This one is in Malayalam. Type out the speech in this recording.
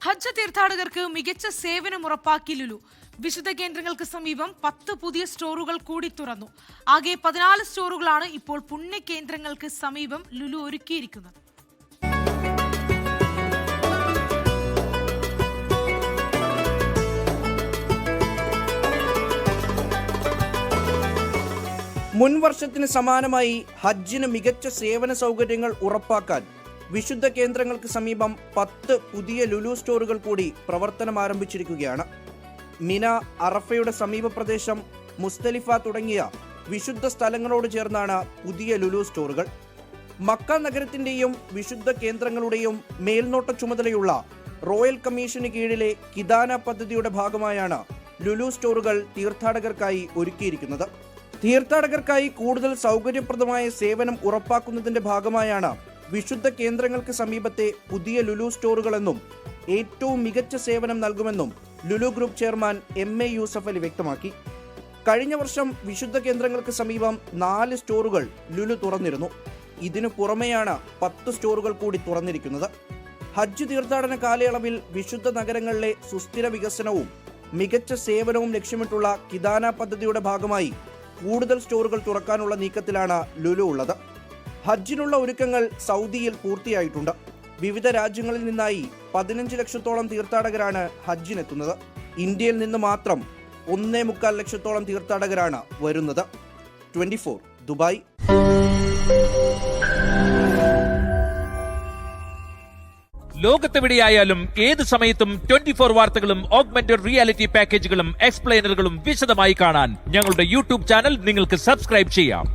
ഹജ്ജ് തീർത്ഥാടകർക്ക് മികച്ച സേവനം ഉറപ്പാക്കി ലുലു. വിശുദ്ധ കേന്ദ്രങ്ങൾക്ക് സമീപം 10 പുതിയ സ്റ്റോറുകൾ കൂടി തുറന്നു. ആകെ 14 സ്റ്റോറുകളാണ് ഇപ്പോൾ പുണ്യ കേന്ദ്രങ്ങൾക്ക് സമീപം ലുലു ഒരുക്കിയിരിക്കുന്നത്. മുൻ വർഷത്തിന് സമാനമായി ഹജ്ജിന് മികച്ച സേവന സൗകര്യങ്ങൾ ഉറപ്പാക്കാൻ വിശുദ്ധ കേന്ദ്രങ്ങൾക്ക് സമീപം 10 പുതിയ ലുലു സ്റ്റോറുകൾ കൂടി പ്രവർത്തനം ആരംഭിച്ചിരിക്കുകയാണ്. മിന, അറഫയുടെ സമീപ പ്രദേശം, മുസ്തലിഫ തുടങ്ങിയ വിശുദ്ധ സ്ഥലങ്ങളോട് ചേർന്നാണ് പുതിയ ലുലു സ്റ്റോറുകൾ. മക്ക നഗരത്തിന്റെയും വിശുദ്ധ കേന്ദ്രങ്ങളുടെയും മേൽനോട്ട ചുമതലയുള്ള റോയൽ കമ്മീഷന് കീഴിലെ കിദാന പദ്ധതിയുടെ ഭാഗമായാണ് ലുലു സ്റ്റോറുകൾ തീർത്ഥാടകർക്കായി ഒരുക്കിയിരിക്കുന്നത്. തീർത്ഥാടകർക്കായി കൂടുതൽ സൗകര്യപ്രദമായ സേവനം ഉറപ്പാക്കുന്നതിന്റെ ഭാഗമായാണ് വിശുദ്ധ കേന്ദ്രങ്ങൾക്ക് സമീപത്തെ പുതിയ ലുലു സ്റ്റോറുകളെന്നും ഏറ്റവും മികച്ച സേവനം നൽകുമെന്നും Lulu group chairman MA Yusuf Ali വ്യക്തമാക്കി. കഴിഞ്ഞ വർഷം വിശുദ്ധ കേന്ദ്രങ്ങൾക്ക് സമീപം 4 സ്റ്റോറുകൾ ലുലു തുറന്നിരുന്നു. ഇതിനു പുറമെയാണ് 10 സ്റ്റോറുകൾ കൂടി തുറന്നിരിക്കുന്നത്. ഹജ്ജ് തീർത്ഥാടന കാലയളവിൽ വിശുദ്ധ നഗരങ്ങളിലെ സുസ്ഥിര വികസനവും മികച്ച സേവനവും ലക്ഷ്യമിട്ടുള്ള കിദാന പദ്ധതിയുടെ ഭാഗമായി കൂടുതൽ സ്റ്റോറുകൾ തുറക്കാനുള്ള നീക്കത്തിലാണ് ലുലു ഉള്ളത്. ഹജ്ജിനുള്ള ഒരുക്കങ്ങൾ സൗദിയിൽ പൂർത്തിയായിട്ടുണ്ട്. വിവിധ രാജ്യങ്ങളിൽ നിന്നായി 15 ലക്ഷത്തോളം തീർത്ഥാടകരാണ് ഹജ്ജിനെത്തുന്നത്. ഇന്ത്യയിൽ നിന്ന് മാത്രം 1.25 ലക്ഷത്തോളം തീർത്ഥാടകരാണ് വരുന്നത്. 24 ദുബായ്. ലോകത്തെവിടെയായാലും ഏത് സമയത്തും 24 വാർത്തകളും ഓഗ്മെന്റഡ് റിയാലിറ്റി പാക്കേജുകളും എക്സ്പ്ലെയിനറുകളും വിശദമായി കാണാൻ ഞങ്ങളുടെ യൂട്യൂബ് ചാനൽ നിങ്ങൾക്ക് സബ്സ്ക്രൈബ് ചെയ്യാം.